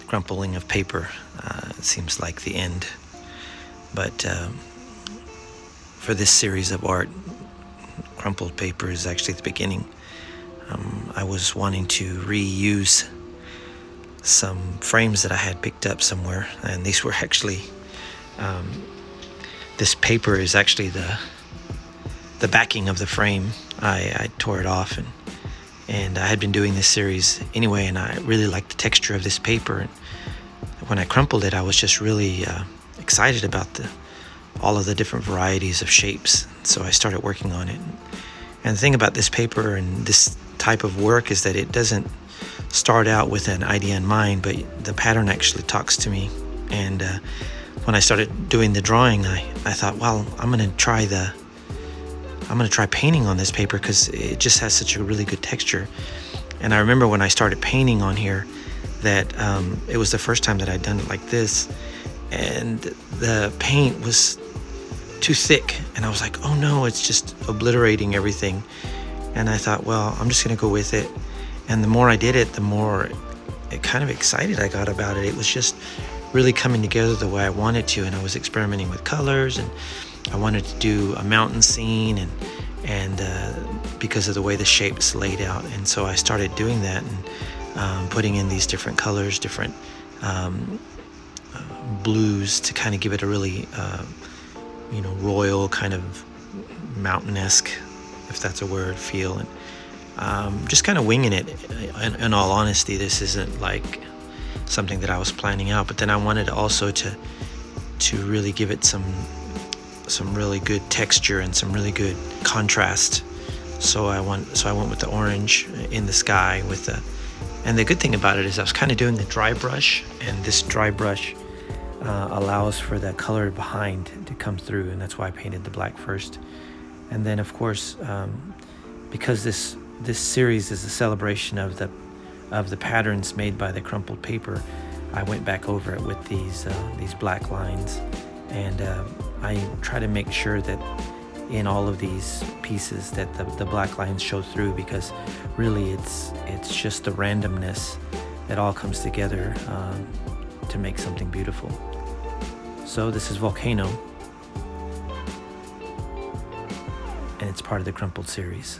crumpling of paper. It seems like the end. But for this series of art, crumpled paper is actually the beginning. I was wanting to reuse some frames that I had picked up somewhere, and these were actually this paper is actually the backing of the frame. I tore it off, and I had been doing this series anyway, and I really liked the texture of this paper. And when I crumpled it, I was just really excited about all of the different varieties of shapes. So I started working on it. And the thing about this paper and this type of work is that it doesn't start out with an idea in mind, but the pattern actually talks to me. And when I started doing the drawing, I thought, well, I'm gonna try painting on this paper because it just has such a really good texture. And I remember when I started painting on here that it was the first time that I'd done it like this, and the paint was too thick, and I was like, oh no, it's just obliterating everything. And I thought, well, I'm just gonna go with it. And the more I did it, the more kind of excited I got about it. It was just really coming together the way I wanted to, and I was experimenting with colors, and I wanted to do a mountain scene, and because of the way the shape's laid out. And so I started doing that and putting in these different colors, different blues to kind of give it a really royal kind of mountain-esque, if that's a word, feel. And just kind of winging it. In all honesty, this isn't like something that I was planning out, but then I wanted also to really give it some really good texture and some really good contrast. So I went with the orange in the sky and the good thing about it is I was kind of doing the dry brush, and this dry brush allows for the color behind to come through, and that's why I painted the black first. And then of course, because this series is a celebration of the patterns made by the crumpled paper, I went back over it with these black lines, and I try to make sure that in all of these pieces that the black lines show through, because really it's just the randomness that all comes together to make something beautiful. So this is Volcano, and it's part of the Crumpled series.